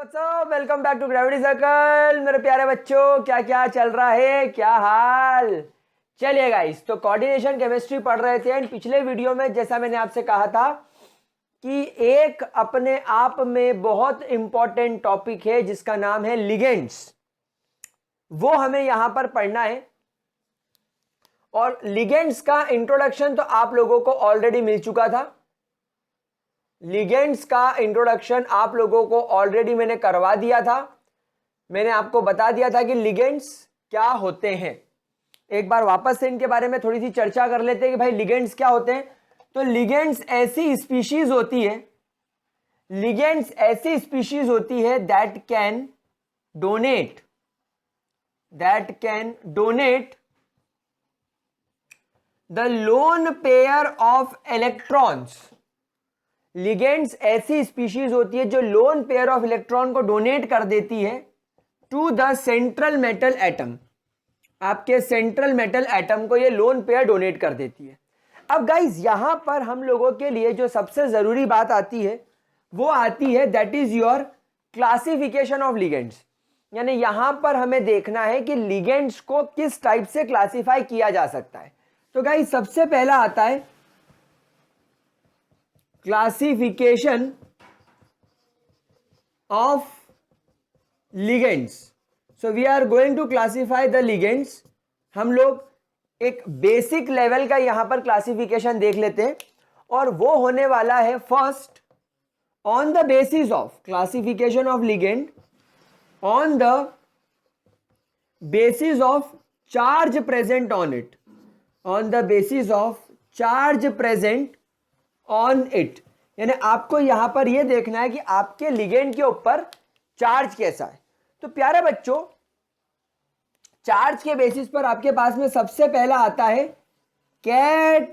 WhatsApp, welcome back to Gravity Circle. मेरे प्यारे बच्चों, क्या क्या चल रहा है, क्या हाल। चलिए गाइस, तो कोऑर्डिनेशन केमिस्ट्री पढ़ रहे थे एंड पिछले वीडियो में जैसा मैंने आपसे कहा था कि एक अपने आप में बहुत इंपॉर्टेंट टॉपिक है जिसका नाम है लिगेंड्स। वो हमें यहां पर पढ़ना है और लिगेंड्स का इंट्रोडक्शन तो आप लोगों को ऑलरेडी मिल चुका था। लिगेंड्स का इंट्रोडक्शन आप लोगों को ऑलरेडी मैंने करवा दिया था। मैंने आपको बता दिया था कि लिगेंड्स क्या होते हैं। एक बार वापस से इनके बारे में थोड़ी सी चर्चा कर लेते हैं कि भाई लिगेंड्स क्या होते हैं। तो लिगेंड्स ऐसी स्पीशीज होती है, लिगेंड्स ऐसी स्पीशीज होती है that can donate the lone pair of electrons. Ligands ऐसी स्पीशीज होती है जो लोन पेयर ऑफ इलेक्ट्रॉन को डोनेट कर देती है to the central metal atom. आपके सेंट्रल मेटल एटम को ये लोन पेयर डोनेट कर देती है। अब गाइस, यहां पर हम लोगों के लिए जो सबसे जरूरी बात आती है वो आती है that is your classification of ligands. यानी यहां पर हमें देखना है कि लिगेंड्स को किस टाइप से क्लासिफाई किया जा सकता है। तो गाइस, सबसे पहला आता है classification of ligands. So we are going to classify the ligands. हम लोग एक बेसिक लेवल का यहां पर क्लासिफिकेशन देख लेते हैं और वो होने वाला है first on the basis of classification of ligand on the basis of charge present on it, on the basis of charge present on it. यानी आपको यहां पर यह देखना है कि आपके लिगेंड के ऊपर चार्ज कैसा है। तो प्यारे बच्चों, चार्ज के बेसिस पर आपके पास में सबसे पहला आता है कैटायोनिक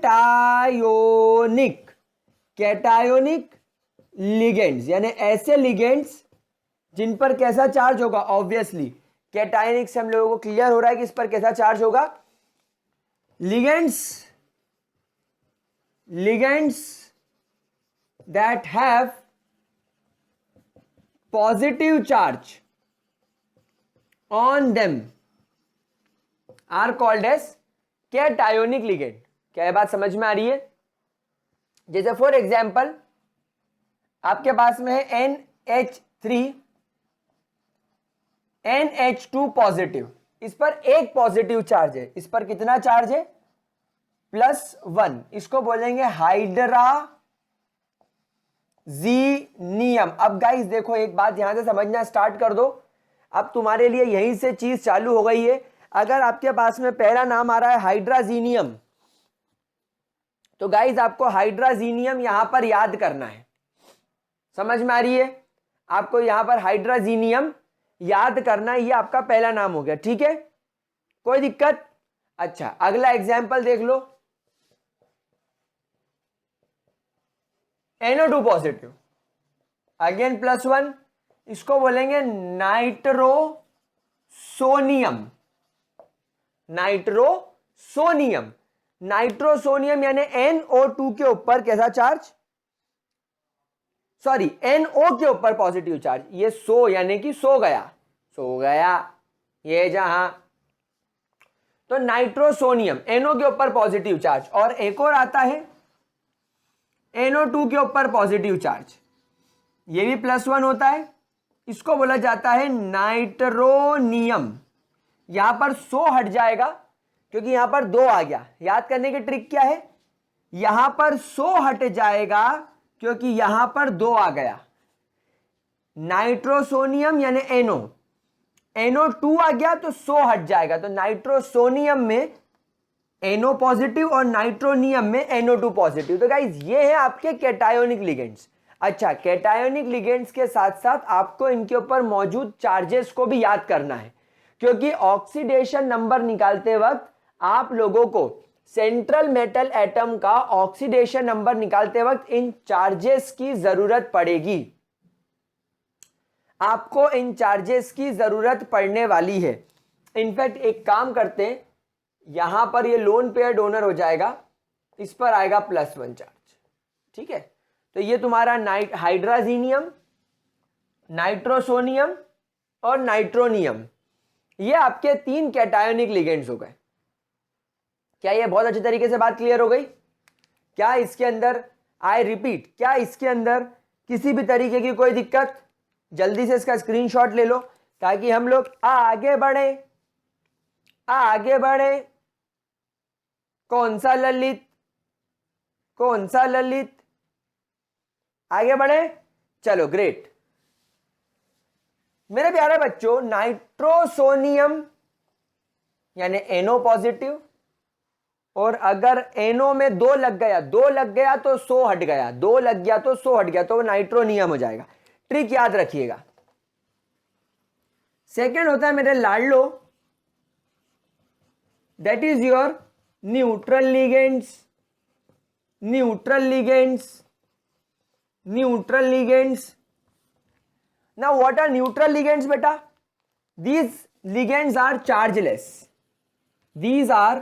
लिगेंड्स। यानी ऐसे लिगेंड्स जिन पर कैसा चार्ज होगा। ऑब्वियसली कैटायोनिक से हम लोगों को क्लियर हो रहा है कि इस पर कैसा चार्ज होगा। Ligands that have positive charge on them are called as cationic ligand। क्या ये बात समझ में आ रही है? जैसे फॉर एग्जाम्पल आपके पास में है NH3 NH2 पॉजिटिव, इस पर एक पॉजिटिव चार्ज है। इस पर कितना चार्ज है? +1। इसको बोलेंगे हाइड्राजीनियम। अब गाइस देखो, एक बात यहां से समझना स्टार्ट कर दो। अब तुम्हारे लिए यहीं से चीज चालू हो गई है। अगर आपके पास में पहला नाम आ रहा है हाइड्राजीनियम, तो गाइस आपको हाइड्राजीनियम यहां पर याद करना है। समझ में आ रही है? आपको यहां पर हाइड्राजीनियम याद करना है। ये आपका पहला नाम हो गया, ठीक है, कोई दिक्कत? अच्छा, अगला एग्जाम्पल देख लो। NO2 पॉजिटिव, अगेन +1, इसको बोलेंगे नाइट्रोसोनियम। यानी NO2 के ऊपर कैसा चार्ज? सॉरी, NO के ऊपर पॉजिटिव चार्ज। ये सो यानी कि सो गया ये जहां, तो नाइट्रोसोनियम NO के ऊपर पॉजिटिव चार्ज। और एक और आता है NO2 के ऊपर पॉजिटिव चार्ज, ये भी +1 होता है। इसको बोला जाता है नाइट्रोनियम। यहां पर सो हट जाएगा क्योंकि यहां पर 2 आ गया। याद करने की ट्रिक क्या है? यहां पर सो हट जाएगा क्योंकि यहां पर 2 आ गया। नाइट्रोसोनियम यानी NO2 आ गया तो सो हट जाएगा। तो नाइट्रोसोनियम में NO पॉजिटिव और नाइट्रोनियम में NO2 पॉजिटिव। तो गाइज ये है आपके कैटायोनिक लिगेंड्स। अच्छा, कैटायोनिक लिगेंड्स के साथ साथ आपको इनके ऊपर मौजूद चार्जेस को भी याद करना है, क्योंकि ऑक्सीडेशन नंबर निकालते वक्त आप लोगों को सेंट्रल मेटल एटम का ऑक्सीडेशन नंबर निकालते वक्त इन चार्जेस की जरूरत पड़ेगी। आपको इन चार्जेस की जरूरत पड़ने वाली है। इनफैक्ट एक काम करते हैं, यहां पर ये लोन पेयर डोनर हो जाएगा, इस पर आएगा +1 चार्ज, ठीक है। तो ये तुम्हारा हाइड्राजीनियम नाइट्रोसोनियम और नाइट्रोनियम, ये आपके 3 कैटायोनिक लिगेंड्स हो गए। क्या ये बहुत अच्छे तरीके से बात क्लियर हो गई? क्या इसके अंदर, आई रिपीट, क्या इसके अंदर किसी भी तरीके की कोई दिक्कत? जल्दी से इसका स्क्रीनशॉट ले लो ताकि हम लोग आगे बढ़े। आगे बढ़े। कौन सा ललित? कौन सा ललित? आगे बढ़े। चलो ग्रेट। मेरे प्यारे बच्चों, नाइट्रोसोनियम यानी NO पॉजिटिव, और अगर NO में 2 लग गया तो 100 हट गया, 2 लग गया तो 100 हट गया, तो वो नाइट्रोनियम हो जाएगा। ट्रिक याद रखिएगा। सेकंड होता है मेरे लाडलो, that is your neutral ligands. Neutral ligands, neutral ligands. Now what are neutral ligands beta? These ligands are chargeless. These are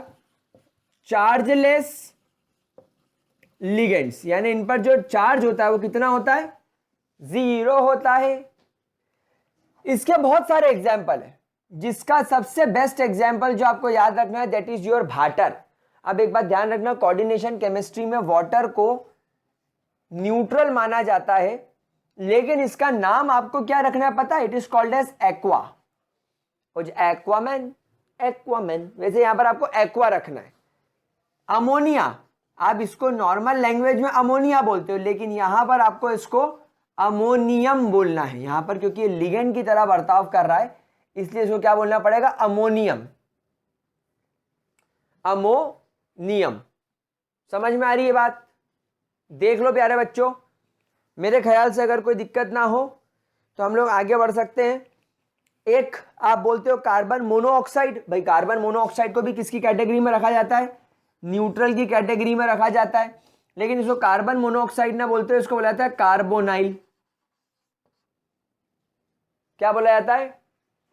chargeless ligands, यानी इन पर जो चार्ज होता है वो कितना होता है? 0 होता है। इसके बहुत सारे एग्जाम्पल है, जिसका सबसे बेस्ट एग्जाम्पल जो आपको याद रखना है दैट इज योर वाटर। अब एक बात ध्यान रखना, कोऑर्डिनेशन केमिस्ट्री में वाटर को न्यूट्रल माना जाता है, लेकिन इसका नाम आपको क्या रखना है पता है? It is called as aqua. Aquaman, Aquaman, वैसे यहां पर आपको एक्वा रखना है। अमोनिया, आप इसको नॉर्मल लैंग्वेज में अमोनिया बोलते हो, लेकिन यहां पर आपको इसको अमोनियम बोलना है यहां पर, क्योंकि ये लिगेंड की तरह बर्ताव कर रहा है, इसलिए इसको क्या बोलना पड़ेगा? अमोनियम। अमोनियम। समझ में आ रही है बात? देख लो प्यारे बच्चों, मेरे ख्याल से अगर कोई दिक्कत ना हो तो हम लोग आगे बढ़ सकते हैं। एक आप बोलते हो कार्बन मोनोऑक्साइड, भाई कार्बन मोनोऑक्साइड को भी किसकी कैटेगरी में रखा जाता है? न्यूट्रल की कैटेगरी में रखा जाता है, लेकिन इसको कार्बन मोनोऑक्साइड ना बोलते हो, इसको बोला जाता है कार्बोनाइल। क्या बोला जाता है?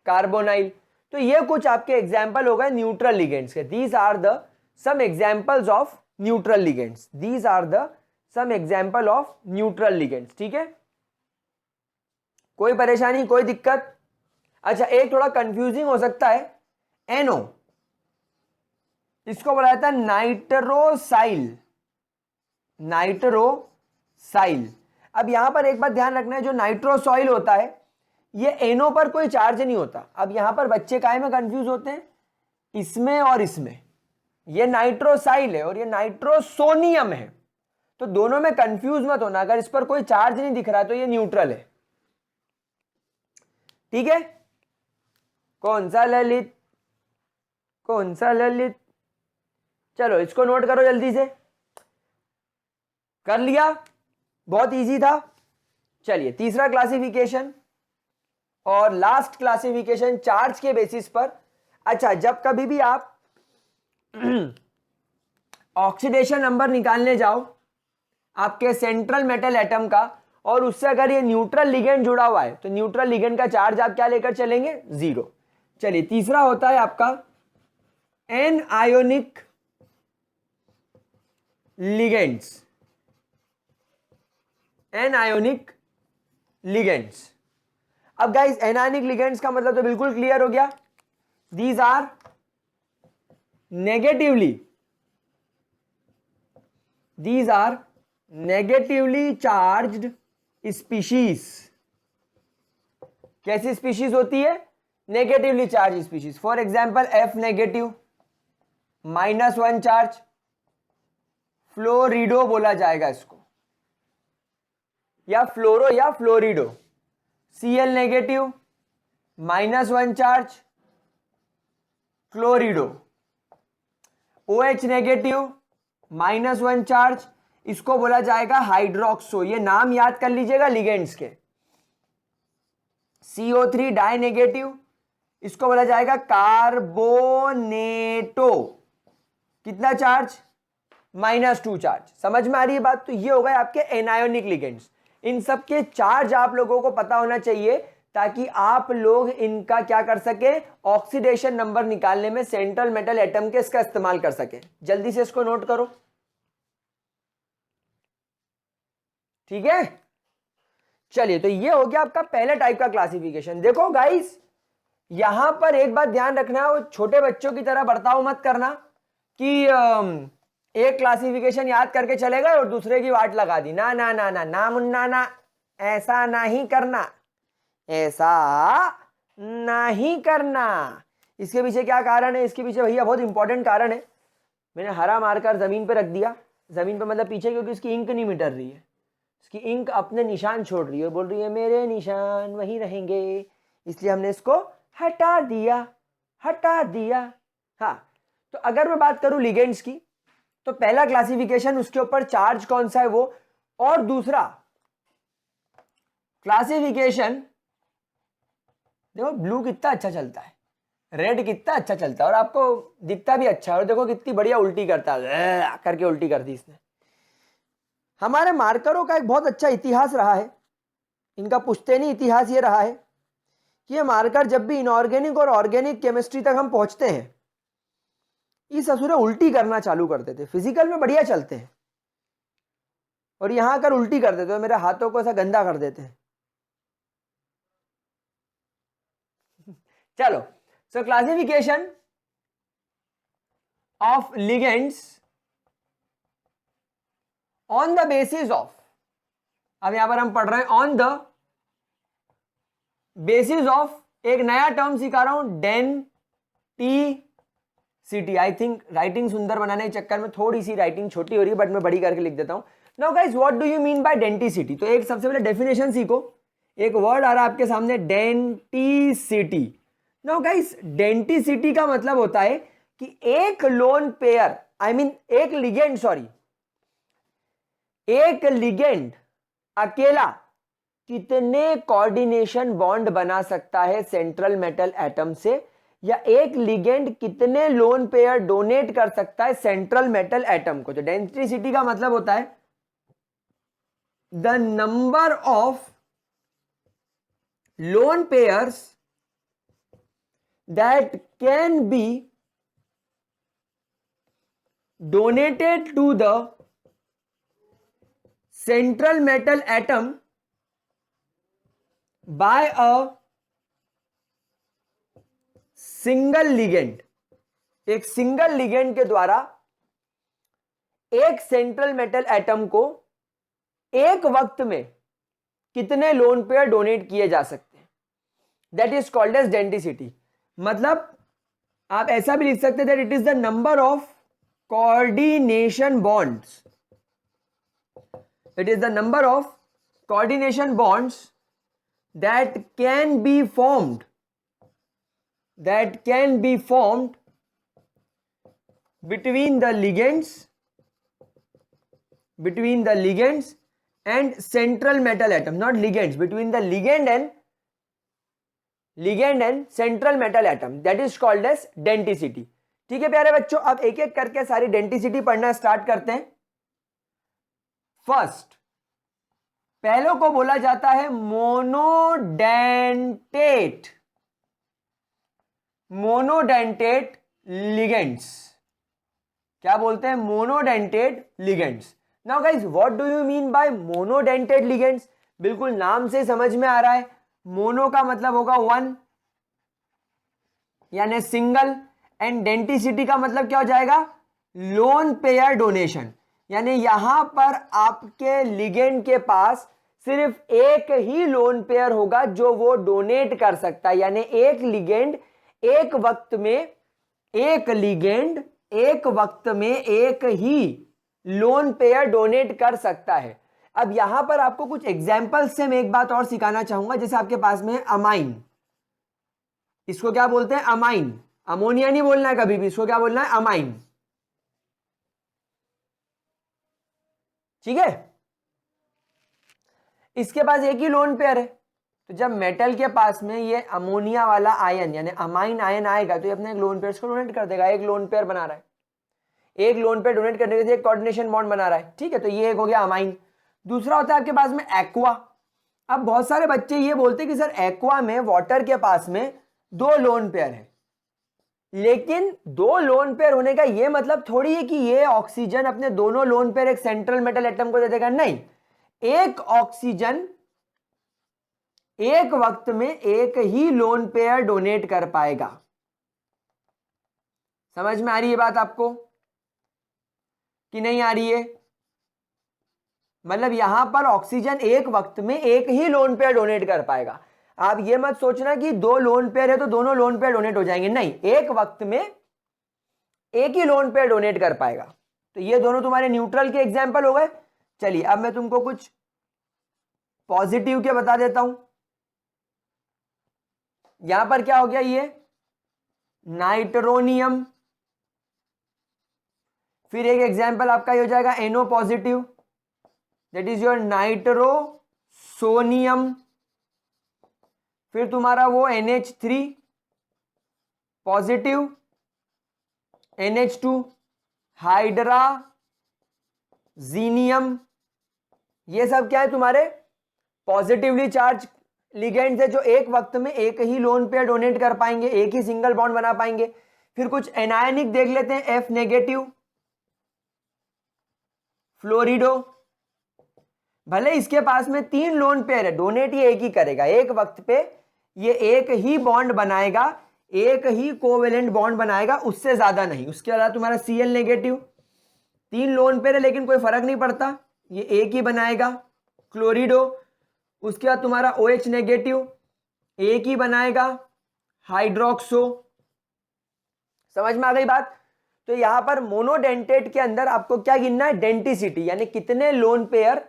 कार्बोनाइल। तो ये कुछ आपके एग्जाम्पल हो गए न्यूट्रल लिगेंड्स के। These are the some examples of neutral ligands. These are the some example of neutral ligands. ठीक है, कोई परेशानी, कोई दिक्कत? अच्छा, एक थोड़ा कंफ्यूजिंग हो सकता है, NO, इसको बोला जाता है नाइट्रोसाइल। नाइट्रोसाइल। अब यहां पर एक बात ध्यान रखना है, जो नाइट्रोसॉइल होता है ये NO पर कोई चार्ज नहीं होता। अब यहां पर बच्चे काहे में कंफ्यूज होते हैं? इसमें और इसमें। ये नाइट्रोसाइल है और ये नाइट्रोसोनियम है, तो दोनों में कंफ्यूज मत होना। अगर इस पर कोई चार्ज नहीं दिख रहा तो ये न्यूट्रल है। ठीक है, कौन सा ललित? कौन सा ललित? चलो इसको नोट करो जल्दी से। कर लिया? बहुत इजी था। चलिए तीसरा क्लासिफिकेशन और लास्ट क्लासिफिकेशन चार्ज के बेसिस पर। अच्छा, जब कभी भी आप ऑक्सीडेशन नंबर निकालने जाओ आपके सेंट्रल मेटल एटम का, और उससे अगर ये न्यूट्रल लिगेंड जुड़ा हुआ है तो न्यूट्रल लिगेंड का चार्ज आप क्या लेकर चलेंगे? 0। चलिए तीसरा होता है आपका एनआयोनिक लिगेंड्स। Anionic ligands. अब गाइस एनायनिक लिगेंड्स का मतलब तो बिल्कुल क्लियर हो गया। These are negatively charged species. कैसी स्पीशीज होती है? Negatively charge species. For example F negative, -1 charge, fluorido बोला जाएगा इसको, या फ्लोरो या fluorido. Cl negative, -1 charge, chlorido. OH negative, -1 charge, इसको बोला जाएगा हाइड्रोक्सो। ये नाम याद कर लीजिएगा लिगेंड्स के। CO3 डाई नेगेटिव, इसको बोला जाएगा कार्बोनेटो। कितना चार्ज? -2 चार्ज। समझ में आ रही है बात? तो ये हो गए आपके एनायोनिक लिगेंड्स। इन सब के चार्ज आप लोगों को पता होना चाहिए, ताकि आप लोग इनका क्या कर सके? ऑक्सीडेशन नंबर निकालने में सेंट्रल मेटल एटम के इसका इस्तेमाल कर सके। जल्दी से इसको नोट करो। ठीक है, चलिए, तो ये हो गया आपका पहले टाइप का क्लासिफिकेशन। देखो गाइस, यहां पर एक बात ध्यान रखना, वो छोटे बच्चों की तरह बर्ताव मत करना कि एक क्लासिफिकेशन याद करके चले गए और दूसरे की वाट लगा दी। ना ना ना ना ना मुन्ना ना, ऐसा नहीं करना, ऐसा नहीं करना। इसके पीछे क्या कारण है? इसके पीछे भैया बहुत इंपॉर्टेंट कारण है। मैंने हरा मारकर जमीन पे रख दिया, जमीन पे मतलब पीछे, क्योंकि उसकी इंक नहीं मिट रही है, उसकी इंक अपने निशान छोड़ रही है, बोल रही है मेरे निशान वहीं रहेंगे, इसलिए हमने इसको हटा दिया, हटा दिया। हाँ, तो अगर मैं बात करूं लिगेंड्स की, तो पहला क्लासिफिकेशन उसके ऊपर चार्ज कौन सा है वो, और दूसरा क्लासिफिकेशन, देखो ब्लू कितना अच्छा चलता है, रेड कितना अच्छा चलता है, और आपको दिखता भी अच्छा है, और देखो कितनी बढ़िया उल्टी करता है, करके उल्टी कर दी इसने। हमारे मार्करों का एक बहुत अच्छा इतिहास रहा है, इनका पुश्तैनी इतिहास ये रहा है कि ये मार्कर जब भी इनऑर्गेनिक और ऑर्गेनिक केमिस्ट्री तक हम पहुंचते हैं, इस असुरे उल्टी करना चालू कर देते। फिजिकल में बढ़िया चलते हैं, और यहां आकर उल्टी कर देते, तो मेरे हाथों को ऐसा गंदा कर देते हैं। चलो, सो classification of ligands on the basis of, अब यहां पर हम पढ़ रहे हैं ऑन द बेसिस ऑफ, एक नया टर्म सिखा रहा हूं, डेंटिसिटी। आई थिंक राइटिंग सुंदर बनाने के चक्कर में थोड़ी सी राइटिंग छोटी हो रही है, बट मैं बड़ी करके लिख देता हूं। Now guys, what do you mean by denticity? तो एक सबसे पहले डेफिनेशन सीखो। एक वर्ड आ रहा है आपके सामने, डेंटिसिटी। नाउ गाइस, डेंटिसिटी का मतलब होता है कि एक लोन पेयर, आई मीन एक लिगेंड, सॉरी, एक लिगेंड अकेला कितने कोऑर्डिनेशन बॉन्ड बना सकता है सेंट्रल मेटल एटम से, या एक लिगेंड कितने लोन पेयर डोनेट कर सकता है सेंट्रल मेटल एटम को। तो डेंसिटी का मतलब होता है the number of lone pairs that can be donated to the central metal atom by a single ligand. एक सिंगल लिगेंड के द्वारा एक सेंट्रल मेटल एटम को एक वक्त में कितने लोन पेयर डोनेट किए जा सकते हैं, that is called as denticity. मतलब आप ऐसा भी लिख सकते हैं that it is the number of coordination bonds, it is the number of coordination bonds that can be formed between the ligands and central metal atom, not ligands, between the ligand and central metal atom, that is called as denticity। ठीक है प्यारे बच्चों, अब एक एक करके सारी denticity पढ़ना स्टार्ट करते हैं। फर्स्ट, पहलों को बोला जाता है मोनोडेंटेट, मोनोडेंटेट लिगेंड्स। क्या बोलते हैं? Monodentate ligands. Now guys, what do you mean by monodentate ligands? बिल्कुल नाम से समझ में आ रहा है, मोनो का मतलब होगा वन, यानी सिंगल, एंड डेंटिसिटी का मतलब क्या हो जाएगा? लोन पेयर डोनेशन, यानी यहां पर आपके लिगेंड के पास सिर्फ एक ही लोन पेयर होगा जो वो डोनेट कर सकता है, यानी एक लिगेंड एक वक्त में एक ही लोन पेयर डोनेट कर सकता है। अब यहां पर आपको कुछ एग्जांपल्स से मैं एक बात और सिखाना चाहूंगा। जैसे आपके पास में अमाइन, इसको क्या बोलते हैं? अमाइन। अमोनिया नहीं बोलना है कभी भी, इसको क्या बोलना है? अमाइन। ठीक है, इसके पास एक ही लोन पेयर है, तो जब मेटल के पास में ये अमोनिया वाला आयन यानी अमाइन आयन आएगा तो ये अपने एक लोन पेयर को डोनेट कर देगा। एक लोन पेयर बना रहा है, एक लोन पेयर डोनेट करने से एक कोऑर्डिनेशन बॉन्ड बना रहा है। ठीक है, तो ये एक हो गया अमाइन। दूसरा होता है आपके पास में एक्वा। अब बहुत सारे बच्चे ये बोलते हैं कि सर एक्वा में वाटर के पास में दो लोन पेयर है, लेकिन दो लोन पेयर होने का ये मतलब थोड़ी है कि ये ऑक्सीजन अपने दोनों लोन पेयर एक सेंट्रल मेटल एटम को दे देगा। नहीं, एक ऑक्सीजन एक वक्त में एक ही लोन पेयर डोनेट कर पाएगा। समझ में आ रही है बात आपको कि नहीं आ रही है? मतलब यहां पर ऑक्सीजन एक वक्त में एक ही लोन पेयर डोनेट कर पाएगा। आप ये मत सोचना कि दो लोन पेयर है तो दोनों लोन पेयर डोनेट हो जाएंगे, नहीं, एक वक्त में एक ही लोन पेयर डोनेट कर पाएगा। तो ये दोनों तुम्हारे न्यूट्रल के एग्जाम्पल हो गए। चलिए अब मैं तुमको कुछ पॉजिटिव के बता देता हूं। यहां पर क्या हो गया, ये नाइट्रोनियम, फिर एक एग्जाम्पल आपका ये हो जाएगा NO positive, that is your nitrosonium, फिर तुम्हारा वो NH3 पॉजिटिव, NH2 हाइड्राजीनियम। ये सब क्या है, तुम्हारे पॉजिटिवली चार्ज लिगेंड्स है जो एक वक्त में एक ही लोन पेयर डोनेट कर पाएंगे, एक ही सिंगल बॉन्ड बना पाएंगे। फिर कुछ एनायनिक देख लेते हैं, F नेगेटिव फ्लोरिडो, भले इसके पास में 3 लोन पेयर है, डोनेट ये एक ही करेगा, एक वक्त पे ये एक ही बॉन्ड बनाएगा, एक ही कोवेलेंट बॉन्ड बनाएगा, उससे ज्यादा नहीं। उसके अलावा तुम्हारा Cl नेगेटिव, 3 लोन पेयर है लेकिन कोई फर्क नहीं पड़ता, ये एक ही बनाएगा, क्लोरिडो। उसके बाद तुम्हारा OH नेगेटिव, एक ही बनाएगा, हाइड्रोक्सो। समझ में आ गई बात? तो यहां पर मोनोडेंटेट के अंदर आपको क्या गिनना है, डेंटिसिटी, यानी कितने लोन पेयर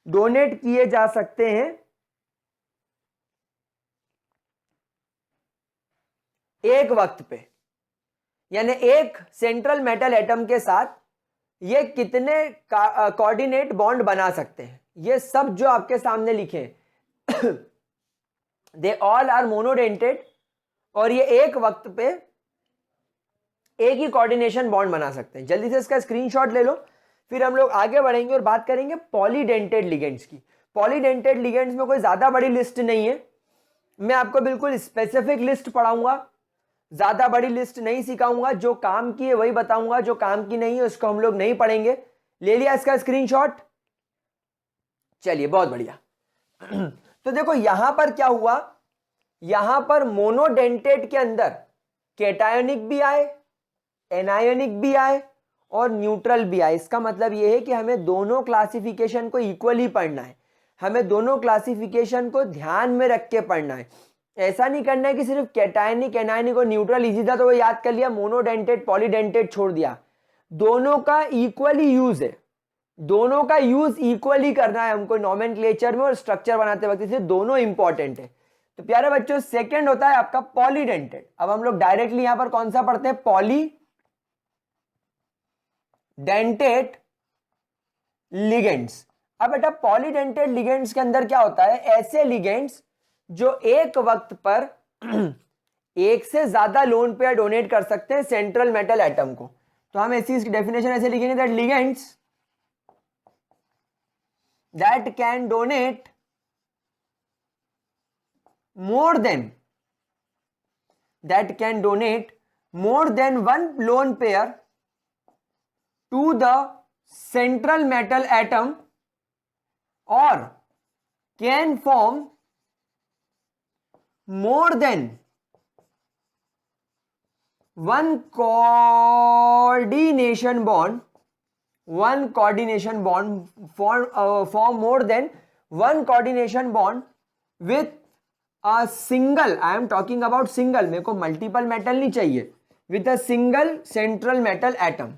डोनेट किए जा सकते हैं एक वक्त पे, यानी एक सेंट्रल मेटल एटम के साथ ये कितने कोऑर्डिनेट बॉन्ड बना सकते हैं। ये सब जो आपके सामने लिखे हैं दे ऑल आर मोनोडेंटेड, और ये एक वक्त पे एक ही कोऑर्डिनेशन बॉन्ड बना सकते हैं। जल्दी से इसका स्क्रीनशॉट ले लो, फिर हम लोग आगे बढ़ेंगे और बात करेंगे पॉलीडेंटेड लिगेंड्स की। पॉलीडेंटेड लिगेंड्स में कोई ज्यादा बड़ी लिस्ट नहीं है, मैं आपको बिल्कुल स्पेसिफिक लिस्ट पढ़ाऊंगा, ज्यादा बड़ी लिस्ट नहीं सिखाऊंगा, जो काम की है वही बताऊंगा, जो काम की नहीं है उसको हम लोग नहीं पढ़ेंगे। ले लिया इसका स्क्रीनशॉट? चलिए बहुत बढ़िया। तो देखो यहां पर क्या हुआ, यहां पर मोनोडेंटेट के अंदर कैटायोनिक भी आए, एनायोनिक भी आए और न्यूट्रल भी आए। इसका मतलब यह है कि हमें दोनों क्लासिफिकेशन को इक्वली पढ़ना है, हमें दोनों क्लासिफिकेशन को ध्यान में रख के पढ़ना है। ऐसा नहीं करना है कि सिर्फ कैटायनिक, एनायनिक और न्यूट्रल इजी था तो वो याद कर लिया, मोनोडेंटेट पॉलीडेंटेट छोड़ दिया। दोनों का इक्वली यूज है, दोनों का यूज इक्वली करना है हमको नॉमेनक्लेचर में और स्ट्रक्चर बनाते वक्त, इसलिए दोनों इंपॉर्टेंट है। तो प्यारे बच्चों सेकंड होता है आपका पॉलीडेंटेट। अब हम लोग डायरेक्टली यहां पर कौन सा पढ़ते हैं, पॉलीडेंटेट लिगेंड्स। अब बेटा पॉलीडेंटेट लिगेंड्स के अंदर क्या होता है, ऐसे लिगेंड्स जो एक वक्त पर एक से ज्यादा लोन पेयर डोनेट कर सकते हैं सेंट्रल मेटल एटम को। तो हम ऐसी इसकी डेफिनेशन ऐसे लिखेंगे, that ligands that can donate more than one lone pair to the central metal atom और can form more than one coordination bond form more than one coordination bond with a single, I am talking about single, मेरे को multiple metal नहीं चाहिए, with a single central metal atom।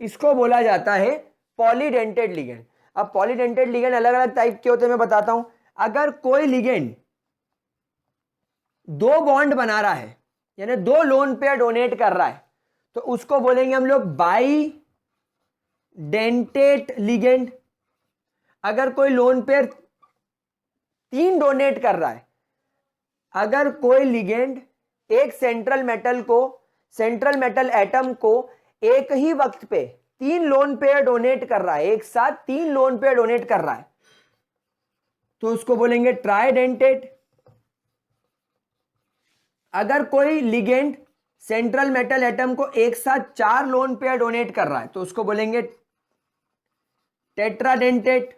इसको बोला जाता है polydentate ligand. अब polydentate ligand अलग अलग टाइप के होते हैं, मैं बताता हूं। अगर कोई लिगेंड 2 बॉन्ड बना रहा है, यानी 2 लोन पेयर डोनेट कर रहा है, तो उसको बोलेंगे हम लोग बाई डेंटेट लिगेंड। अगर कोई लोन पेयर 3 डोनेट कर रहा है, अगर कोई लिगेंड एक सेंट्रल मेटल एटम को एक ही वक्त पे 3 लोन पेयर डोनेट कर रहा है, एक साथ 3 लोन पेयर डोनेट कर रहा है, तो उसको बोलेंगे ट्राइडेंटेट। अगर कोई लिगेंड सेंट्रल मेटल एटम को एक साथ 4 लोन पेयर डोनेट कर रहा है, तो उसको बोलेंगे टेट्राडेंटेट।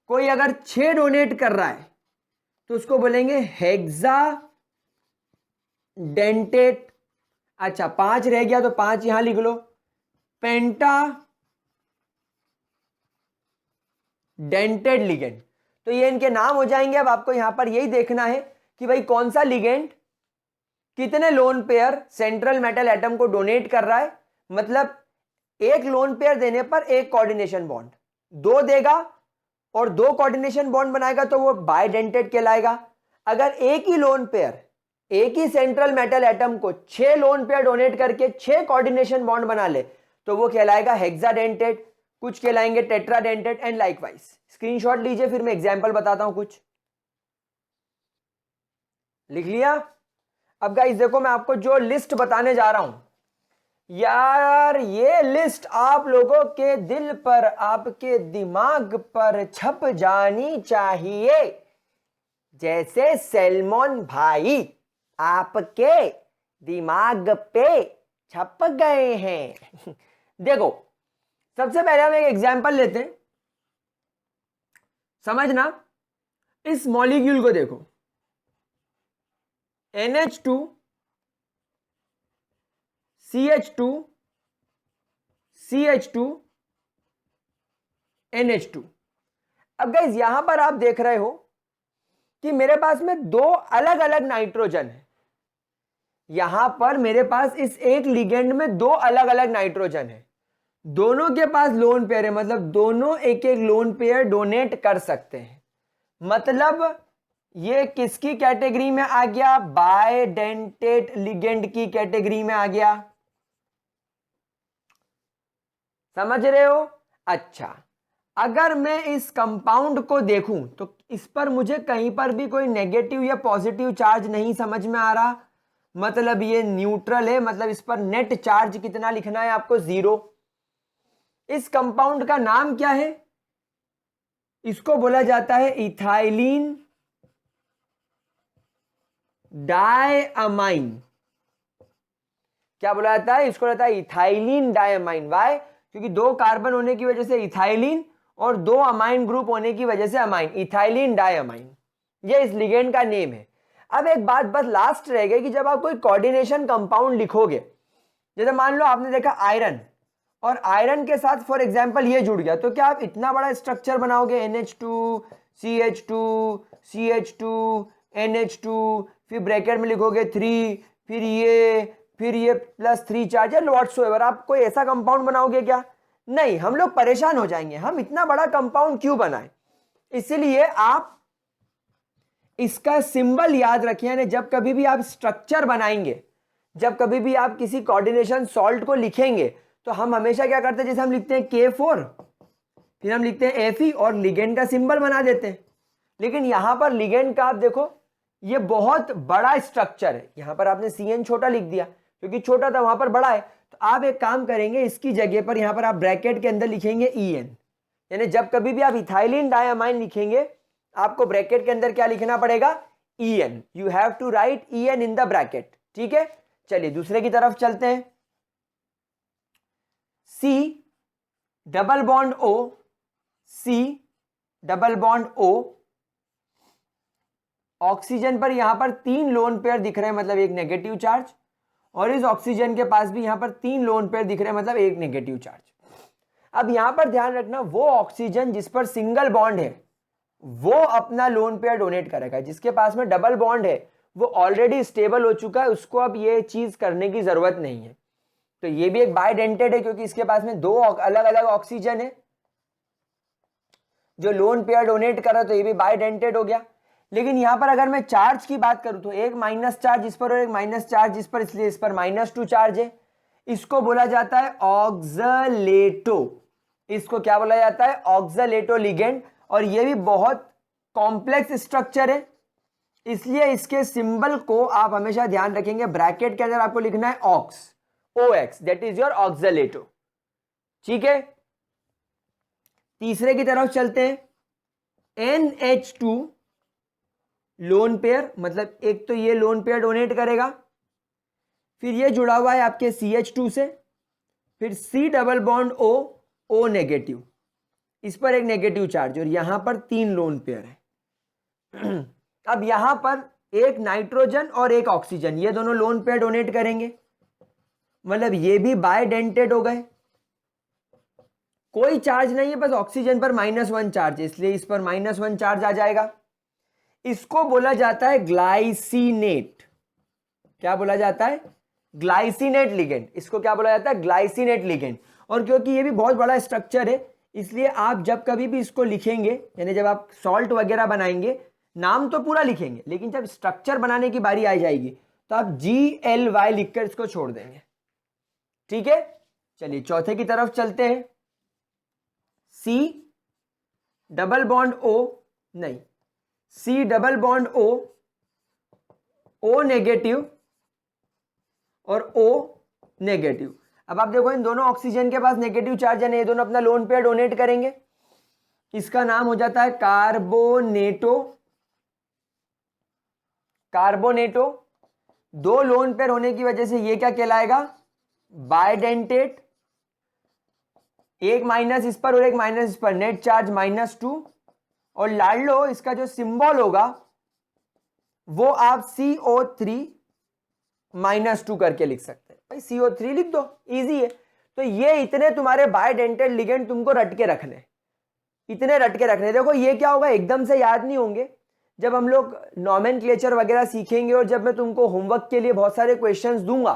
कोई अगर 6 डोनेट कर रहा है तो उसको बोलेंगे हेक्सा डेंटेट। अच्छा 5 रह गया तो 5 यहां लिख लो, पेंटा डेंटेड लिगेंड। तो ये इनके नाम हो जाएंगे। अब आपको यहां पर यही देखना है कि भाई कौन सा लिगेंड कितने lone pair central metal atom को डोनेट कर रहा है। मतलब एक लोन पेयर देने पर एक कोऑर्डिनेशन बॉन्ड, 2 देगा और 2 कोऑर्डिनेशन बॉन्ड बनाएगा तो वो बाइडेंटेड कहलाएगा। अगर एक ही लोन पेयर एक ही सेंट्रल मेटल एटम को 6 लोन पेयर डोनेट करके 6 कोऑर्डिनेशन बॉन्ड बना ले तो वो कहलाएगा हेक्साडेंटेड, कुछ कहलाएंगे टेट्राडेंटेड एंड लाइकवाइज। स्क्रीनशॉट लीजिए, फिर मैं एग्जांपल बताता हूं कुछ। लिख लिया? अब गाइस देखो, मैं आपको जो लिस्ट बताने जा रहा हूं यार, ये लिस्ट आप लोगों के दिल पर, आपके दिमाग पर छप जानी चाहिए, जैसे सैल्मोन भाई आपके दिमाग पे छप गए हैं। देखो सबसे पहले हम एक एग्जांपल लेते हैं, समझना। इस मॉलिक्यूल को देखो, NH2 CH2 CH2 NH2। अब गाइस यहां पर आप देख रहे हो कि मेरे पास में 2 अलग अलग नाइट्रोजन है। यहां पर मेरे पास इस एक लिगेंड में 2 अलग अलग नाइट्रोजन है, दोनों के पास लोन पेयर है, मतलब दोनों एक एक लोन पेयर डोनेट कर सकते हैं। मतलब ये किसकी कैटेगरी में आ गया? बाइडेंटेड लिगेंड की कैटेगरी में आ गया। समझ रहे हो? अच्छा, अगर मैं इस कंपाउंड को देखूं तो इस पर मुझे कहीं पर भी कोई नेगेटिव या पॉजिटिव चार्ज नहीं समझ में आ रहा, मतलब ये न्यूट्रल है। मतलब इस पर नेट चार्ज कितना लिखना है आपको? 0। इस कंपाउंड का नाम क्या है? इसको बोला जाता है इथाइलिन डायअमाइन। क्या बोला जाता है? इसको बोला जाता है इथाइलिन डायअमाइन। वाई? क्योंकि 2 कार्बन होने की वजह से इथाइलिन और 2 अमाइन ग्रुप होने की वजह से अमाइन, इथाइलिन डायअमाइन, ये इस लिगेंड का नेम है। अब एक बात बस लास्ट रह गई कि जब आप कोई कोऑर्डिनेशन कंपाउंड लिखोगे, जैसे मान लो आपने देखा आयरन, और आयरन के साथ फॉर एग्जांपल ये जुड़ गया, तो क्या आप इतना बड़ा स्ट्रक्चर बनाओगे? NH2 CH2 CH2 NH2, फिर ब्रैकेट में लिखोगे 3, फिर ये +3 चार्ज है व्हाटसोएवर। आप कोई ऐसा कंपाउंड बनाओगे क्या? नहीं, हम लोग परेशान हो जाएंगे, हम इतना बड़ा कंपाउंड क्यों बनाएं। इसीलिए आप इसका सिंबल याद रखें, यानी जब कभी भी आप स्ट्रक्चर बनाएंगे, जब कभी भी आप किसी कोऑर्डिनेशन सॉल्ट को लिखेंगे, तो हम हमेशा क्या करते हैं, जैसे हम लिखते हैं K4, फिर हम लिखते हैं Fe और लिगेंड का सिंबल बना देते हैं। लेकिन यहां पर लिगेंड का आप देखो, ये बहुत बड़ा स्ट्रक्चर है, यहां पर आपने CN छोटा लिख दिया क्योंकि छोटा था, वहां पर बड़ा है। तो आप एक काम करेंगे, इसकी जगह पर यहां पर आप ब्रैकेट के अंदर लिखेंगे EN, यानी जब कभी भी आप इथाइलिन डायअमाइन लिखेंगे, आपको ब्रैकेट के अंदर क्या लिखना पड़ेगा? EN। You have to write EN in the bracket. ठीक है, चलिए दूसरे की तरफ चलते हैं। C double bond O, C double bond O, oxygen पर यहां पर 3 लोन पेयर दिख रहे हैं, मतलब एक नेगेटिव चार्ज, और इस ऑक्सीजन के पास भी यहां पर 3 लोन पेयर दिख रहे हैं, मतलब एक नेगेटिव चार्ज। अब यहां पर ध्यान रखना, वो ऑक्सीजन जिस पर सिंगल बॉन्ड है वो अपना लोन पेयर डोनेट करेगा, जिसके पास में डबल बॉन्ड है वो ऑलरेडी स्टेबल हो चुका है, उसको अब ये चीज करने की जरूरत नहीं है। तो ये भी एक बाइडेंटेड है क्योंकि इसके पास में 2 अलग अलग ऑक्सीजन है जो लोन पेयर डोनेट कर रहा है, तो ये भी बाइडेंटेड हो गया। लेकिन यहां पर अगर मैं चार्ज की बात करूं तो एक माइनस चार्ज इस पर और एक माइनस चार्ज इस पर, इसलिए इस पर -2 चार्ज है। इसको बोला जाता है ऑक्सलेटो। इसको क्या बोला जाता है? ऑक्सलेटो लिगेंड। और ये भी बहुत कॉम्प्लेक्स स्ट्रक्चर है, इसलिए इसके सिंबल को आप हमेशा ध्यान रखेंगे, ब्रैकेट के अंदर आपको लिखना है ox, OX, that is your oxalato. ठीक है, तीसरे की तरफ चलते हैं। NH2 लोन पेयर, मतलब एक तो ये लोन पेयर डोनेट करेगा, फिर ये जुड़ा हुआ है आपके CH2 से, फिर C double bond O, O negative, इस पर एक नेगेटिव चार्ज, और यहां पर 3 लोन पेयर है। अब यहां पर एक नाइट्रोजन और एक ऑक्सीजन, ये दोनों लोन पेयर डोनेट करेंगे, मतलब ये भी बायडेंटेड हो गए, कोई चार्ज नहीं है, बस ऑक्सीजन पर -1 चार्ज, इसलिए इस पर -1 चार्ज आ जाएगा। इसको बोला जाता है ग्लाइसिनेट। क्या बोला जाता है? Glycinate ligand. इसको क्या बोला जाता है? Glycinate ligand. और क्योंकि ये भी बहुत बड़ा स्ट्रक्चर है, इसलिए आप जब कभी भी इसको लिखेंगे, यानी जब आप सॉल्ट वगैरह बनाएंगे, नाम तो पूरा लिखेंगे, लेकिन जब स्ट्रक्चर बनाने की बारी आ जाएगी तो आप GLY लिखकर इसको छोड़ देंगे। ठीक है, चलिए चौथे की तरफ चलते हैं। C डबल बॉन्ड O, नहीं, C double bond O negative और O नेगेटिव। अब आप देखो इन दोनों ऑक्सीजन के पास नेगेटिव चार्ज है, ये दोनों अपना लोन पेयर डोनेट करेंगे, इसका नाम हो जाता है कार्बोनेटो। कार्बोनेटो। दो लोन पेयर होने की वजह से ये क्या कहलाएगा? बायडेंटेट। एक माइनस इस पर और एक माइनस इस पर, नेट चार्ज -2। और लाड लो, इसका जो सिंबल होगा वो आप CO3 -2 करके लिख सकते हैं। भाई CO3 लिख दो, इजी है। तो ये इतने तुम्हारे बायडेंटेड लिगेंड तुमको रट के रखने, इतने रट के रखने। देखो ये क्या होगा, एकदम से याद नहीं होंगे, जब हम लोग नॉमेनक्लेचर वगैरह सीखेंगे और जब मैं तुमको होमवर्क के लिए बहुत सारे क्वेश्चंस दूंगा,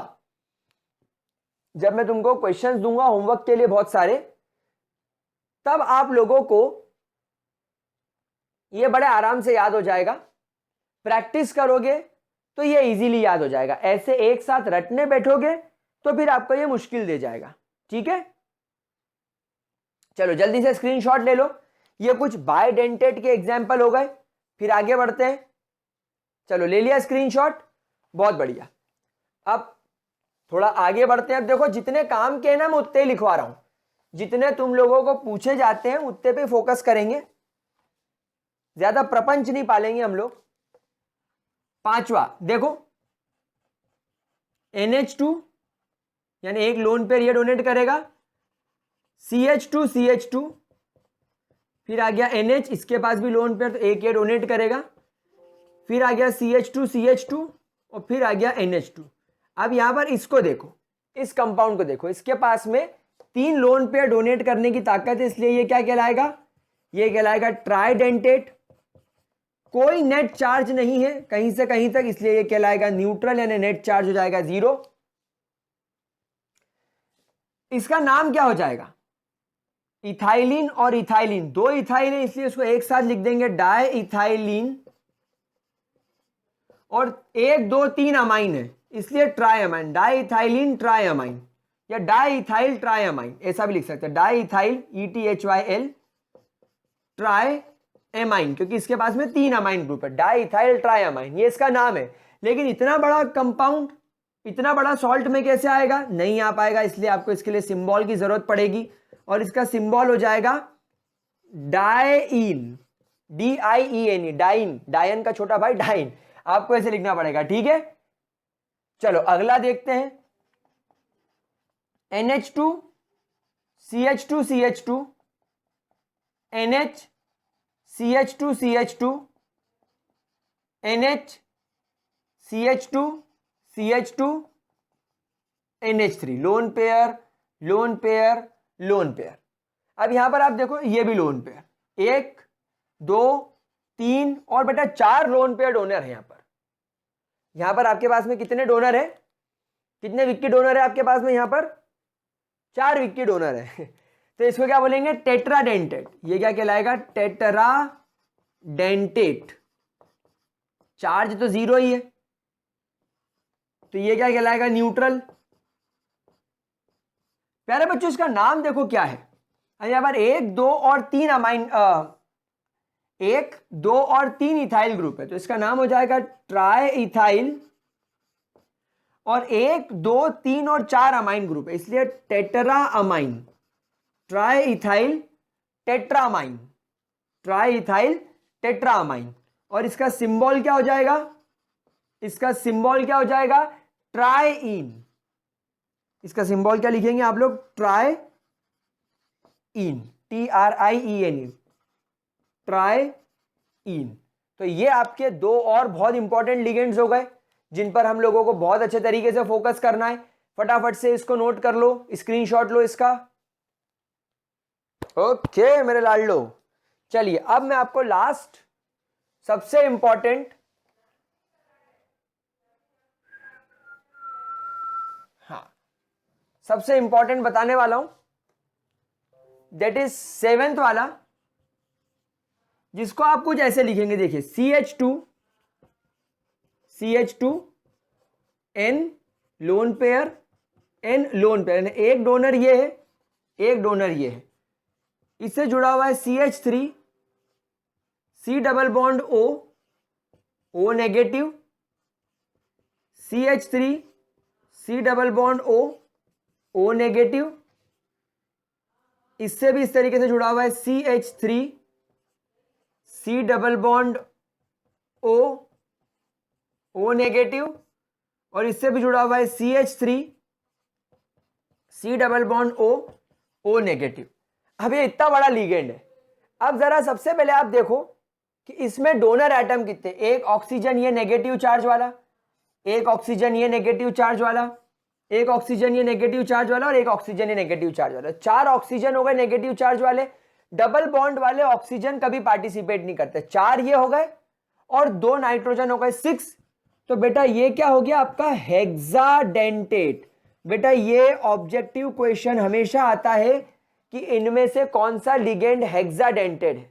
जब मैं तुमको क्वेश्चंस दूंगा होमवर्क के लिए बहुत सारे, तब आप लोगों को ये बड़े आराम से याद हो जाएगा। प्रैक्टिस करोगे तो ये इजीली याद हो जाएगा, ऐसे एक साथ रटने बैठोगे तो फिर आपको ये मुश्किल दे जाएगा। ठीक है, चलो जल्दी से स्क्रीनशॉट ले लो। ये कुछ बायडेंटेड के एग्जाम्पल हो गए, फिर आगे बढ़ते हैं। चलो ले लिया स्क्रीनशॉट, बहुत बढ़िया। अब थोड़ा आगे बढ़ते हैं। अब देखो जितने काम के हैं ना मैं उतने ही लिखवा रहा हूं, जितने तुम लोगों को पूछे जाते हैं उतने पे फोकस करेंगे, ज्यादा प्रपंच नहीं पालेंगे हम लोग। पांचवा देखो, NH2 यानी एक लोन पेयर ये डोनेट करेगा, CH2 फिर आ गया NH, इसके पास भी लोन पेयर तो एक ये डोनेट करेगा, फिर आ गया CH2 और फिर आ गया NH2। अब यहां पर इसको देखो, इस कंपाउंड को देखो, इसके पास में 3 लोन पेयर डोनेट करने की ताकत है, इसलिए ये क्या कहलाएगा? ये कहलाएगा ट्राइडेंटेट। कोई नेट चार्ज नहीं है कहीं से कहीं तक, इसलिए ये कहलाएगा न्यूट्रल, यानी नेट चार्ज हो जाएगा 0। इसका नाम क्या हो जाएगा? इथाइलिन और इथाइलिन, दो इथाइल है इसलिए इसको एक साथ लिख देंगे डाई इथाइलिन, और 1 2 3 अमाइन है इसलिए ट्राइअमाइन, डाई इथाइलिन ट्राइअमाइन या डाई इथाइल ट्राइअमाइन, ऐसा भी लिख सकते हैं, डाई इथाइल ETHYL ट्राइएमाइन, क्योंकि इसके पास में 3 अमाइन ग्रुप है, डाई इथाइल ट्राइअमाइन, ये इसका नाम है। लेकिन इतना बड़ा कंपाउंड, इतना बड़ा सॉल्ट में कैसे आएगा? नहीं आ पाएगा, इसलिए आपको इसके लिए सिंबल की जरूरत पड़ेगी, और इसका सिंबल हो जाएगा डाइन, DIEN, डाइन, डायन का छोटा भाई डाइन, आपको ऐसे लिखना पड़ेगा। ठीक है, चलो अगला देखते हैं। NH2 CH2 NH CH2 NH CH2 NH3, lone pair lone pair lone pair. अब यहां पर आप देखो ये भी लोन पेयर, 1 2 3 और बेटा 4 लोन पेयर डोनर है यहां पर आपके पास में कितने डोनर है? कितने विक्की डोनर है आपके पास में? यहां पर 4 विक्की डोनर है तो इसको क्या बोलेंगे? टेट्राडेंटेट। ये क्या कहलाएगा? टेट्राडेंटेट। चार्ज तो 0 ही है तो ये क्या कहलाएगा? न्यूट्रल। प्यारे बच्चों इसका नाम देखो क्या है, यहां पर 1 2 और 3 अमाइन 1 2 और 3 इथाइल ग्रुप है तो इसका नाम हो जाएगा ट्राई इथाइल, और 1 2 3 और 4 अमाइन ग्रुप है इसलिए tetra amine, tri ethyl tetramine, tri ethyl tetramine. और इसका सिंबल क्या हो जाएगा? इसका सिंबल क्या हो जाएगा? ट्राइइन। इसका सिंबल क्या लिखेंगे आप लोग? ट्राइइन, TRIEN, ट्राइइन। तो ये आपके दो और बहुत इंपॉर्टेंट लिगेंड्स हो गए जिन पर हम लोगों को बहुत अच्छे तरीके से फोकस करना है। फटाफट से इसको नोट कर लो, स्क्रीनशॉट लो इसका। ओके मेरे लाडलो, चलिए अब मैं आपको लास्ट सबसे इंपॉर्टेंट, हाँ सबसे इंपॉर्टेंट बताने वाला हूं, दैट इज 7th वाला, जिसको आप कुछ ऐसे लिखेंगे, देखिए CH2 N lone pair, N lone pair, एक डोनर ये है, एक डोनर ये है, इससे जुड़ा हुआ है CH3 C double bond O negative, CH3 C double bond O negative, इससे भी इस तरीके से जुड़ा हुआ है CH3 C double bond O negative, और इससे भी जुड़ा हुआ है CH3 C double bond O negative. अब ये इतना बड़ा लिगेंड है। अब जरा सबसे पहले आप देखो कि इसमें डोनर एटम कितने, एक ऑक्सीजन ये नेगेटिव चार्ज वाला, एक ऑक्सीजन ये नेगेटिव चार्ज वाला, एक ऑक्सीजन ये नेगेटिव चार्ज वाला, और एक ऑक्सीजन ये नेगेटिव चार्ज वाला। 4 ऑक्सीजन हो गए नेगेटिव चार्ज वाले। डबल बॉन्ड वाले ऑक्सीजन कभी पार्टिसिपेट नहीं करते। 4 ये हो गए और 2 नाइट्रोजन हो गए, 6। तो बेटा ये क्या हो गया आपका, हेक्साडेंटेट। बेटा ये ऑब्जेक्टिव क्वेश्चन हमेशा आता है कि इनमें से कौन सा लिगेंड हेक्साडेंटेड है।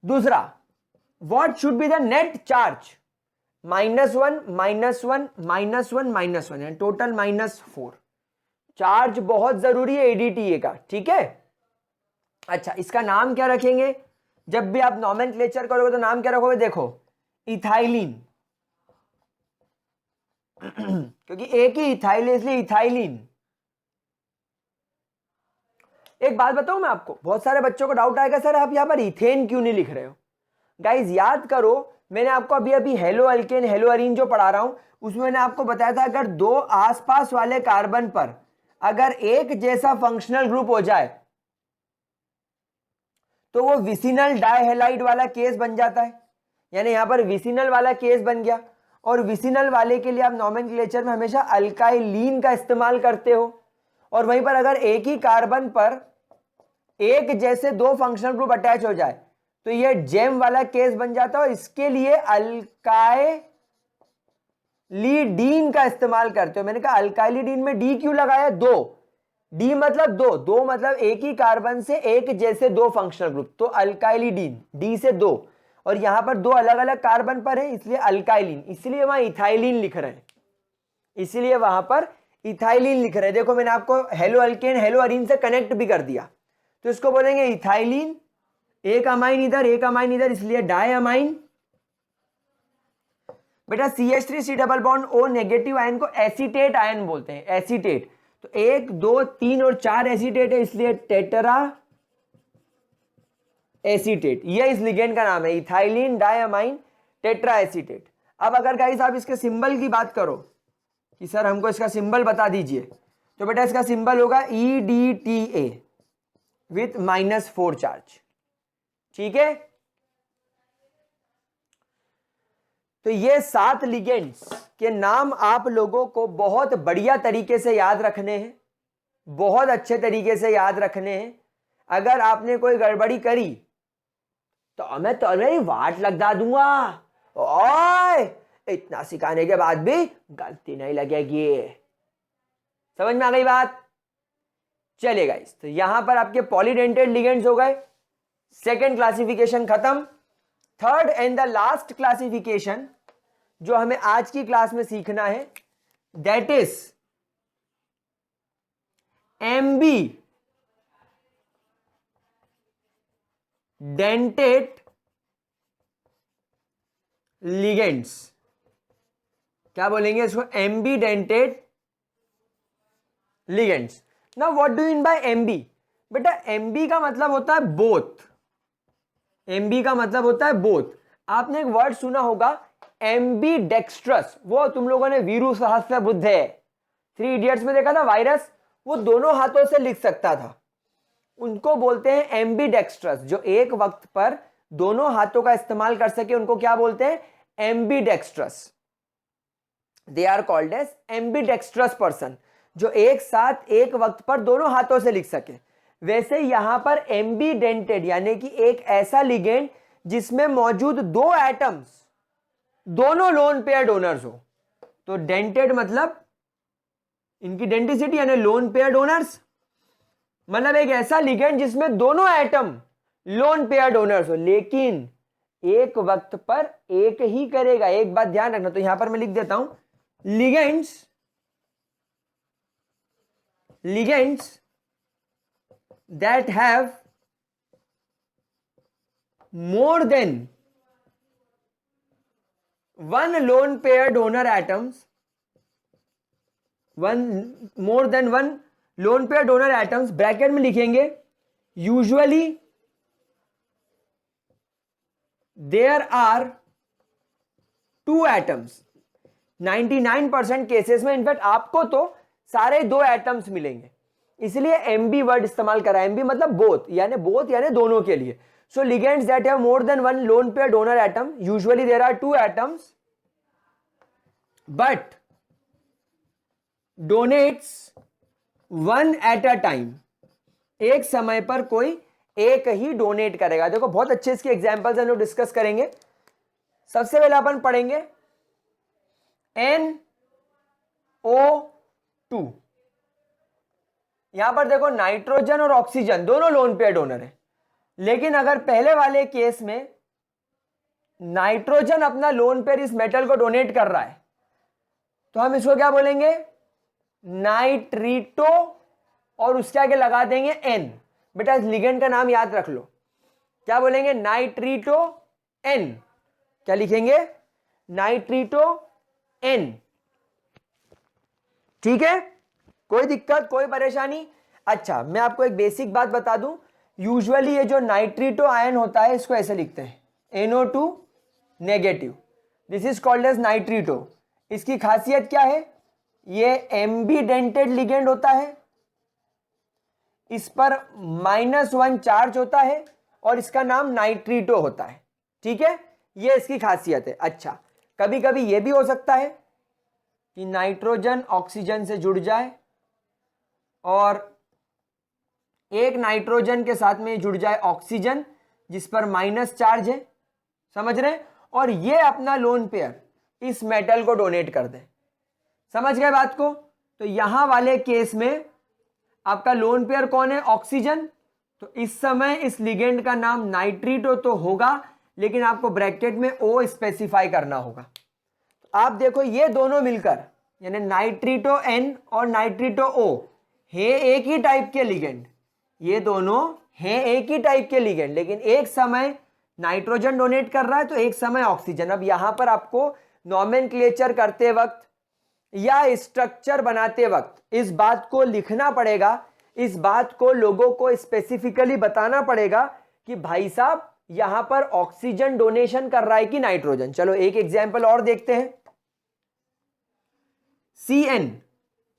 दूसरा, what should be the net charge, -1 -1 -1 -1 and total -4। Charge बहुत जरूरी है एडीटीए का, ठीक है। अच्छा, इसका नाम क्या रखेंगे, जब भी आप नॉमेनक्लेचर करोगे तो नाम क्या रखोगे, देखो इथाइलिन, क्योंकि एक ही इथाइल है इसलिए इथाइलिन। एक बात बताऊं मैं आपको, बहुत सारे बच्चों को डाउट आएगा, सर आप यहां पर इथेन क्यों नहीं लिख रहे हो। गाइज याद करो, मैंने आपको अभी हेलो अल्केन हेलो अरीन जो पढ़ा रहा हूं उसमें मैंने आपको बताया था, अगर 2 आसपास वाले कार्बन पर अगर एक जैसा फंक्शनल ग्रुप हो जाए तो वो विसिनल डाइहेलाइड वाला केस बन जाता है। यानी यहां पर विसिनल वाला केस बन गया, और विसिनल वाले के लिए आप नॉमेनक्लेचर में हमेशा अल्काइलीन का इस्तेमाल करते हो। और वहीं पर अगर एक ही कार्बन पर एक जैसे 2 फंक्शनल ग्रुप अटैच हो जाए तो ये जेम वाला केस बन जाता है, और इसके लिए अल्काइलिडीन का इस्तेमाल करते हो। मैंने कहा अल्काइलिडीन में डी क्यों लगाया, 2, डी मतलब 2 मतलब एक ही कार्बन से एक जैसे 2 फंक्शनल ग्रुप, तो अल्काइलिडीन डी से 2, और यहां पर 2 अलग अलग कार्बन पर है इसलिए अल्काइलिन, इसलिए वहां इथाइलिन लिख रहे हैं, इसीलिए वहां पर इथाइलिन लिख रहे हैं। देखो मैंने आपको हेलो अल्केन हेलो अरीन से कनेक्ट भी कर दिया, तो इसको बोलेंगे इथाइलिन, एक अमाइन इधर एक अमाइन इधर, इसलिए डाई अमाइन। बेटा CH3 C double bond O negative ion को एसीटेट आयन बोलते हैं, एसीटेट। तो 1 2 3 और 4 एसीटेट है इसलिए टेट्रा एसीटेट, ये इस लिगेंड का नाम है, इथाइलिन डाइअमाइन टेट्रा एसीटेट। अब अगर गाइस आप इसके सिंबल की बात करो कि सर हमको इसका सिंबल बता दीजिए, तो बेटा इसका सिंबल होगा EDTA विथ -4 चार्ज, ठीक है। तो ये 7 लिगेंड्स के नाम आप लोगों को बहुत बढ़िया तरीके से याद रखने हैं, बहुत अच्छे तरीके से याद रखने हैं। अगर आपने कोई गड़बड़ी करी तो मैं तुम्हारी वाट लगा दूंगा, ओए इतना सिखाने के बाद भी गलती नहीं लगेगी। समझ में आ गई बात। चलिए गाइस, तो यहां पर आपके पॉलीडेंटेड लिगेंड्स हो गए, सेकंड क्लासिफिकेशन खत्म। Third and the last classification जो हमें आज की क्लास में सीखना है, that is ambidentate ligands. क्या बोलेंगे इसको, ambidentate ligands. Now what do mean by ambi. बेटा एम्बी का मतलब होता है बोथ, एम्बी का मतलब होता है बोथ। आपने एक वर्ड सुना होगा एम्बी डेक्स्ट्रस, वो तुम लोगों ने वीरू सहस्त्र बुद्धे 3 इडियट्स में देखा था, वायरस, वो दोनों हाथों से लिख सकता था, उनको बोलते हैं एम्बी डेक्स्ट्रस, जो एक वक्त पर दोनों हाथों का इस्तेमाल कर सके उनको क्या बोलते हैं? Ambidextrous. They are called as ambidextrous person, जो एक साथ एक वक्त पर दोनों हाथों से लिख सके। वैसे यहां पर एम्बीडेंटेड यानी कि एक ऐसा लिगेंड जिसमें मौजूद दो एटम्स दोनों लोन पेयर डोनर्स हो। तो डेंटेड मतलब इनकी डेंटिसिटी यानी लोन पेयर डोनर्स, मतलब एक ऐसा लिगेंड जिसमें दोनों एटम लोन पेयर डोनर्स हो, लेकिन एक वक्त पर एक ही करेगा। एक बात ध्यान रखना, तो यहां पर मैं लिख देता हूं, ligands that have more than one lone pair donor atoms, more than one lone pair donor atoms, bracket में लिखेंगे usually there are two atoms। 99% cases में इनफैक्ट आपको तो सारे दो एटम्स मिलेंगे, इसलिए एमबी वर्ड इस्तेमाल करा। एमबी मतलब बोथ यानी दोनों के लिए। So ligands that have more than one lone pair donor atom, usually there are two atoms, but donates one at a time. एक समय पर कोई एक ही डोनेट करेगा। देखो बहुत अच्छे इसके एग्जांपल्स हम लोग डिस्कस करेंगे। सबसे पहले अपन पढ़ेंगे NO2। यहां पर देखो नाइट्रोजन और ऑक्सीजन दोनों लोन पेयर डोनर है, लेकिन अगर पहले वाले केस में नाइट्रोजन अपना लोन पेयर इस मेटल को डोनेट कर रहा है, तो हम इसको क्या बोलेंगे? नाइट्रीटो, और उसके आगे लगा देंगे N। बेटा इस लिगेंड का नाम याद रख लो, क्या बोलेंगे? नाइट्रीटो N। क्या लिखेंगे? नाइट्रीटो N। ठीक है, कोई दिक्कत कोई परेशानी? अच्छा, मैं आपको एक बेसिक बात बता दूं, यूजुअली ये जो नाइट्रीटो आयन होता है इसको ऐसे लिखते हैं NO2 negative, this is called as nitrito. इसकी खासियत क्या है? ये एम्बीडेंटेड लिगेंड होता है, इस पर -1 चार्ज होता है और इसका नाम नाइट्रीटो होता है। ठीक है, ये इसकी खासियत है। अच्छा, कभी कभी ये भी हो सकता है कि नाइट्रोजन ऑक्सीजन से जुड़ जाए और एक नाइट्रोजन के साथ में जुड़ जाए ऑक्सीजन जिस पर माइनस चार्ज है, समझ रहे हैं, और ये अपना लोन पेयर इस मेटल को डोनेट कर दे। समझ गए बात को? तो यहां वाले केस में आपका लोन पेयर कौन है? ऑक्सीजन। तो इस समय इस लिगेंड का नाम नाइट्रीटो तो होगा, लेकिन आपको ब्रैकेट में O स्पेसिफाई करना होगा। तो आप देखो ये दोनों मिलकर यानी नाइट्रीटो N और नाइट्रीटो O है एक ही टाइप के लिगेंड। ये दोनों हैं एक ही टाइप के लिगेंड, लेकिन एक समय नाइट्रोजन डोनेट कर रहा है तो एक समय ऑक्सीजन। अब यहां पर आपको नॉमेनक्लेचर करते वक्त या स्ट्रक्चर बनाते वक्त इस बात को लिखना पड़ेगा, इस बात को लोगों को स्पेसिफिकली बताना पड़ेगा कि भाई साहब यहां पर ऑक्सीजन डोनेशन कर रहा है कि नाइट्रोजन। चलो एक एग्जांपल और देखते हैं। CN,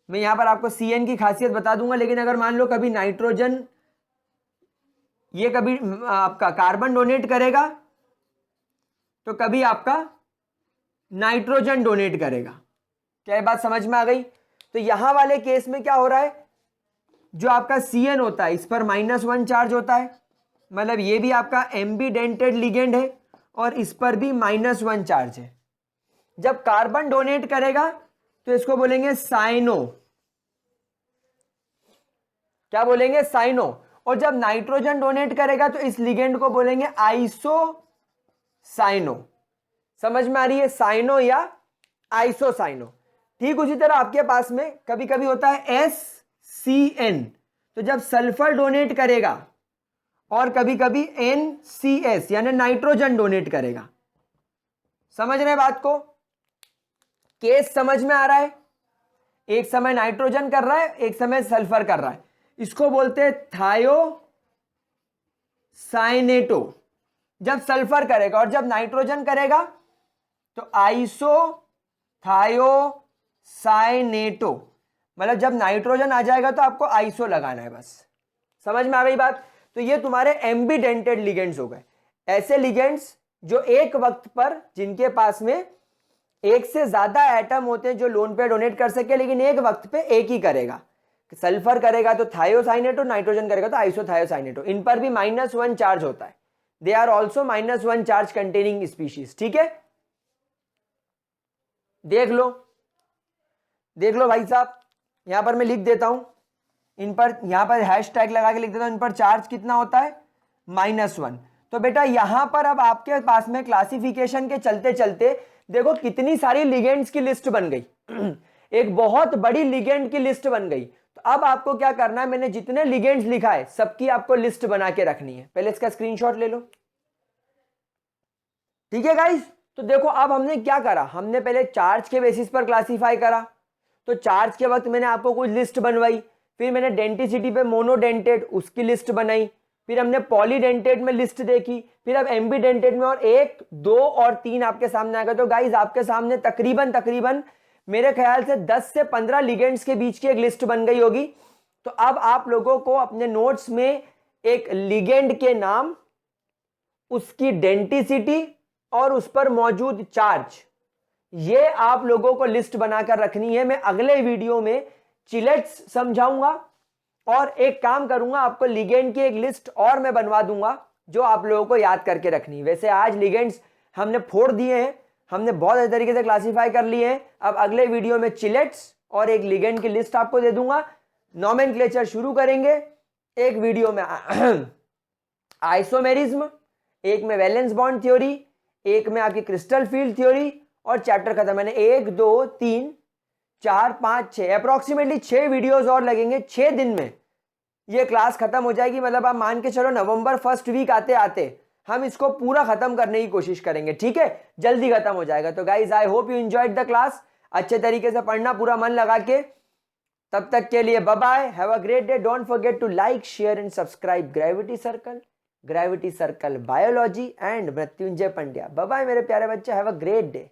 मैं यहां पर आपको CN की खासियत बता दूंगा, लेकिन अगर मान लो कभी नाइट्रोजन ये कभी आपका कार्बन डोनेट करेगा तो कभी आपका नाइट्रोजन डोनेट करेगा। क्या ये बात समझ में आ गई? तो यहां वाले केस में क्या हो रहा है, जो आपका CN होता है इस पर -1 चार्ज होता है, मतलब ये भी आपका एम्बीडेंटेड लिगेंड है और इस पर भी -1 चार्ज है। जब कार्बन डोनेट करेगा तो इसको बोलेंगे साइनो। क्या बोलेंगे? साइनो। और जब नाइट्रोजन डोनेट करेगा तो इस लिगेंड को बोलेंगे आइसोसाइनो। समझ में आ रही है? साइनो या आइसोसाइनो। ठीक उसी तरह आपके पास में कभी कभी होता है SCN, तो जब सल्फर डोनेट करेगा, और कभी कभी NCS यानी नाइट्रोजन डोनेट करेगा। समझ रहे हैं बात को? केस समझ में आ रहा है? एक समय नाइट्रोजन कर रहा है, एक समय सल्फर कर रहा है, इसको बोलते हैं थायोसाइनेटो जब सल्फर करेगा, और जब नाइट्रोजन करेगा तो आइसोथायोसाइनेटो। मतलब जब नाइट्रोजन आ जाएगा तो आपको आइसो लगाना है बस। समझ में आ गई बात? तो ये तुम्हारे एम्बीडेंटेड लिगेंड्स हो गए। ऐसे लिगेंड्स जो एक वक्त पर, जिनके पास में एक से ज्यादा एटम होते हैं जो लोन पेयर डोनेट कर सके, लेकिन एक वक्त पे एक ही करेगा। सल्फर करेगा तो थायोसाइनेटो, नाइट्रोजन करेगा तो आइसोथायोसाइनेटो। इन पर भी -1 चार्ज होता है। They are also -1 charge containing species. ठीक है, देख लो भाई साहब, यहां पर मैं लिख देता हूं, इन पर यहां पर हैशटैग लगा के लिख देता हूं, इन पर चार्ज कितना होता है, -1। तो बेटा यहां पर अब आपके पास में क्लासिफिकेशन के चलते चलते देखो कितनी सारी लिगेंड्स की लिस्ट बन गई एक बहुत बड़ी लिगेंड की लिस्ट बन गई। तो अब आपको क्या करना है, मैंने जितने लिगेंड्स लिखा है सबकी आपको लिस्ट बना के रखनी है। पहले इसका स्क्रीनशॉट ले लो। ठीक है गाइस, तो देखो अब हमने क्या करा, हमने पहले चार्ज के बेसिस पर क्लासिफाई करा। तो चार्ज के वक्त मैंने आपको कुछ लिस्ट बनवाई, फिर मैंने डेंटिसिटी पे मोनोडेंटेट उसकी लिस्ट बनाई, फिर हमने पॉलीडेंटेट में लिस्ट देखी, फिर अब एम्बीडेंटेट में, और 1, 2 और 3 आपके सामने आ गए। तो गाइज आपके सामने तकरीबन मेरे ख्याल से 10 से 15 लिगेंड्स के बीच की एक लिस्ट बन गई होगी। तो अब आप लोगों को अपने नोट्स में एक लिगेंड के नाम, उसकी डेंटिसिटी और उस पर मौजूद चार्ज, ये आप लोगों को लिस्ट बनाकर रखनी है। मैं अगले वीडियो में चिलेट्स समझाऊंगा और एक काम करूंगा, आपको लिगेंड की एक लिस्ट और मैं बनवा दूंगा जो आप लोगों को याद करके रखनी है। वैसे आज लिगेंड्स हमने फोड़ दिए हैं, हमने बहुत अच्छे तरीके से क्लासिफाई कर लिए हैं। अब अगले वीडियो में चिलेट्स और एक लिगेंड की लिस्ट आपको दे दूंगा। नोमेनक्लेचर शुरू करेंगे। एक वीडियो में आइसोमेरिज्म, एक में वैलेंस बॉन्ड थ्योरी, एक में आपकी क्रिस्टल फील्ड थ्योरी, और चैप्टर खत्म। मैंने 1, 2, 3, 4, 5, 6 अप्रोक्सीमेटली 6 वीडियोस और लगेंगे। 6 दिन में ये क्लास खत्म हो जाएगी। मतलब आप मान के चलो नवंबर फर्स्ट वीक आते आते हम इसको पूरा खत्म करने की कोशिश करेंगे। ठीक है, जल्दी खत्म हो जाएगा। तो guys I hope you enjoyed the class. अच्छे तरीके से पढ़ना, पूरा मन लगा के। तब तक के लिए bye bye, have a great day. Don't forget to like, share and subscribe Gravity Circle biology and Mrityunjay Pandya. Bye bye मेरे प्यारे बच्चे, हैव अ ग्रेट डे।